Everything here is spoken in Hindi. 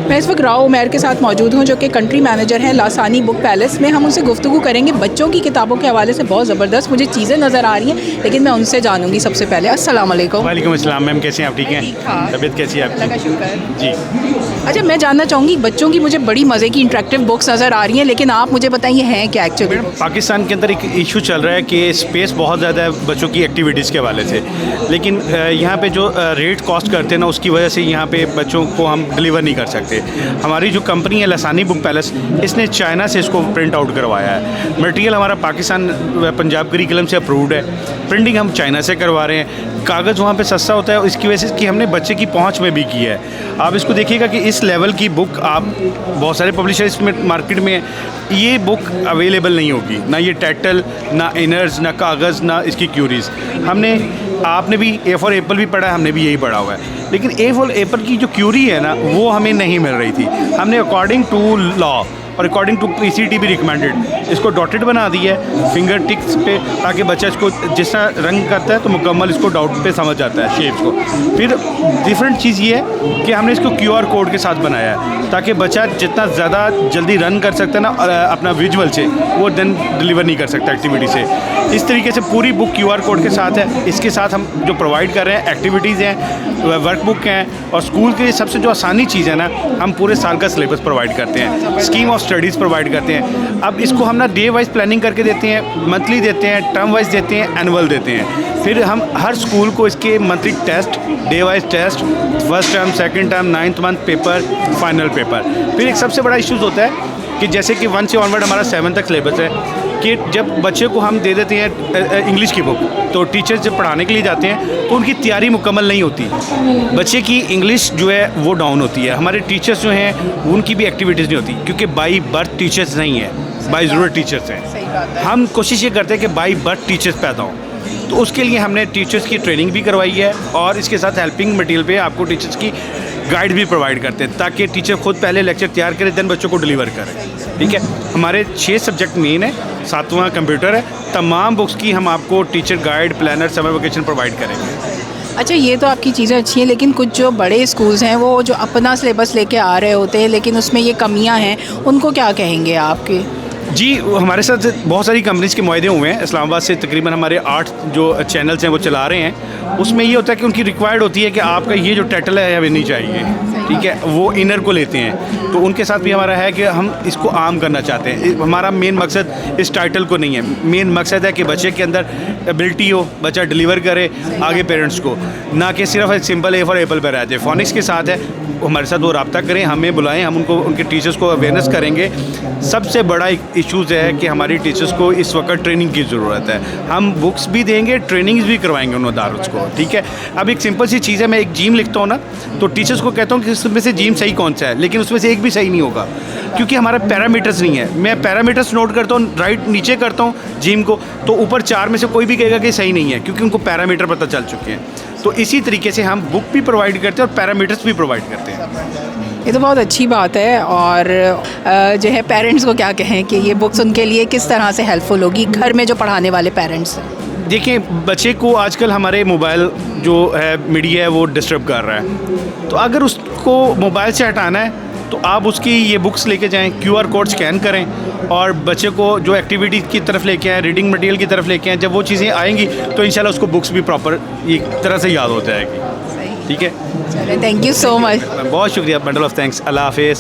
मैं इस वक्त राव उमैर के साथ मौजूद हूँ, जो कि कंट्री मैनेजर हैं लासानी बुक पैलेस में। हम उनसे गुफ्तगू करेंगे बच्चों की किताबों के हवाले से। बहुत ज़बरदस्त मुझे चीज़ें नज़र आ रही हैं, लेकिन मैं उनसे जानूँगी। सबसे पहले अस्सलाम वालेकुम। वालेकुम अस्सलाम मैम, कैसे हैं आप? ठीक हैं? तबीयत कैसी है अल्लाह का आपकी? शुक्र। जी, अच्छा, मैं जानना चाहूँगी, बच्चों की मुझे बड़ी मज़े की इंटरेक्टिव बुक्स नज़र आ रही हैं, लेकिन आप मुझे बताइए हैं क्या एक्चुअली? मैडम पाकिस्तान के अंदर एक इशू चल रहा है कि स्पेस बहुत ज़्यादा है बच्चों की एक्टिविटीज़ के हवाले से, लेकिन यहाँ पे जो रेट कॉस्ट करते हैं ना, उसकी वजह से यहाँ पे बच्चों को हम डिलीवर नहीं कर सकते। हमारी जो कंपनी है लासानी बुक पैलेस, इसने चाइना से इसको प्रिंट आउट करवाया है। मटेरियल हमारा पाकिस्तान पंजाब करिकुलम से अप्रूव्ड है, प्रिंटिंग हम चाइना से करवा रहे हैं। कागज़ वहाँ पे सस्ता होता है, इसकी वजह से कि हमने बच्चे की पहुँच में भी की है। आप इसको देखिएगा कि इस लेवल की बुक आप बहुत सारे पब्लिशर्स में मार्केट में ये बुक अवेलेबल नहीं होगी, ना ये टाइटल, ना इनर्स, ना कागज़, ना इसकी क्यूरीज़। आपने भी ए फॉर एप्पल भी पढ़ा है, हमने भी यही पढ़ा हुआ है, लेकिन ए फॉर एप्पल की जो क्यूरी है ना, वो हमें नहीं मिल रही थी। हमने अकॉर्डिंग टू लॉ और अकॉर्डिंग टू PCT भी रिकमेंडेड इसको डॉटेड बना दी है फिंगर टिक्स पे, ताकि बच्चा इसको जिस तरह रंग करता है तो मुकम्मल इसको डाउट पे समझ जाता है शेप्स को। फिर डिफरेंट चीज़ ये है कि हमने इसको QR कोड के साथ बनाया है, ताकि बच्चा जितना ज़्यादा जल्दी रन कर सकता है ना अपना विजुअल से, वो देन डिलीवर नहीं कर सकता एक्टिविटी से। इस तरीके से पूरी बुक QR कोड के साथ है। इसके साथ हम जो प्रोवाइड कर रहे हैं एक्टिविटीज़ हैं, वर्कबुक हैं, और स्कूल के लिए सबसे जो आसानी चीज़ है ना, हम पूरे साल का सिलेबस प्रोवाइड करते हैं, स्कीम ऑफ स्टडीज़ प्रोवाइड करते हैं। अब इसको हम ना डे वाइज प्लानिंग करके देते हैं, मंथली देते हैं, टर्म वाइज देते हैं, एनुअल देते हैं। फिर हम हर स्कूल को इसके monthly test, day wise test, first term, second term, 9th month paper, final paper. फिर एक सबसे बड़ा इश्यूज़ होता है कि जैसे कि 1 से ऑनवर्ड हमारा 7 तक सिलेबस है, कि जब बच्चे को हम दे देते हैं इंग्लिश की बुक, तो टीचर्स जब पढ़ाने के लिए जाते हैं तो उनकी तैयारी मुकम्मल नहीं होती, बच्चे की इंग्लिश जो है वो डाउन होती है। हमारे टीचर्स जो हैं उनकी भी एक्टिविटीज़ नहीं होती, क्योंकि बाई बर्थ टीचर्स नहीं है, बाई ज़रूरत टीचर्स हैं। हम कोशिश ये करते हैं कि बाई बर्थ टीचर्स पैदा हों, तो उसके लिए हमने टीचर्स की ट्रेनिंग भी करवाई है, और इसके साथ हेल्पिंग मटेरियल पे आपको टीचर्स की गाइड भी प्रोवाइड करते हैं, ताकि टीचर खुद पहले लेक्चर तैयार करे, देन बच्चों को डिलीवर करे। ठीक है, हमारे 6 सब्जेक्ट मेन है, 7वां कंप्यूटर है। तमाम बुक्स की हम आपको teacher guide, planner, summer vacation provide करेंगे। अच्छा, ये तो आपकी चीज़ें अच्छी हैं, लेकिन कुछ जो बड़े स्कूल्स हैं वो जो अपना सिलेबस लेके आ रहे होते हैं, लेकिन उसमें ये कमियां हैं, उनको क्या कहेंगे आपके? जी, हमारे साथ बहुत सारी कंपनीज़ के मुआहदे हुए हैं। इस्लामाबाद से तकरीबन हमारे 8 जो चैनल्स हैं वो चला रहे हैं। उसमें ये होता है कि उनकी रिक्वायर्ड होती है कि आपका ये जो टाइटल है हमें नहीं चाहिए, ठीक है, वो इनर को लेते हैं। तो उनके साथ भी हमारा है कि हम इसको आम करना चाहते हैं। हमारा मेन मकसद इस टाइटल को नहीं है, मेन मकसद है कि बच्चे के अंदर एबिलिटी हो, बच्चा डिलीवर करे आगे पेरेंट्स को, ना कि सिर्फ एक सिंपल ए फॉर एप्पल पर रह जाए। फोनिक्स के साथ है, हमारे साथ वो रब्ता करें, हमें बुलाएं, हम उनको उनके टीचर्स को अवेयरनेस करेंगे। सबसे बड़ा एक इशूज़ है कि हमारी टीचर्स को इस वक्त ट्रेनिंग की ज़रूरत है। हम बुक्स भी देंगे, ट्रेनिंग्स भी करवाएंगे उन अदारों को, ठीक है। अब एक सिंपल सी चीज़ है, मैं एक जिम लिखता हूँ ना, तो टीचर्स को कहता हूँ कि इसमें से जिम सही कौन सा है, लेकिन उसमें से एक भी सही नहीं होगा, क्योंकि हमारे पैरामीटर्स नहीं है। मैं पैरामीटर्स नोट करता हूँ, राइट नीचे करता हूँ जिम को, तो ऊपर 4 में से कोई भी कहेगा कि सही नहीं है, क्योंकि उनको पैरामीटर पता चल चुके हैं। तो इसी तरीके से हम बुक भी प्रोवाइड करते हैं और पैरामीटर्स भी प्रोवाइड करते हैं। ये तो बहुत अच्छी बात है। और जो है पेरेंट्स को क्या कहें कि ये बुक्स उनके लिए किस तरह से हेल्पफुल होगी, घर में जो पढ़ाने वाले पेरेंट्स हैं? देखिए, बच्चे को आजकल हमारे मोबाइल जो है मीडिया है वो डिस्टर्ब कर रहा है, तो अगर उसको मोबाइल से हटाना है तो आप उसकी ये बुक्स लेके जाएं, QR कोड स्कैन करें, और बच्चे को जो एक्टिविटी की तरफ लेके आएँ, रीडिंग मटेरियल की तरफ लेके आएँ। जब वो चीज़ें आएंगी तो इंशाल्लाह उसको बुक्स भी प्रॉपर एक तरह से याद हो जाएगी। ठीक है, चलिए, थैंक यू सो मच। बहुत शुक्रिया, बंडल ऑफ थैंक्स। अल्लाह हाफिज़।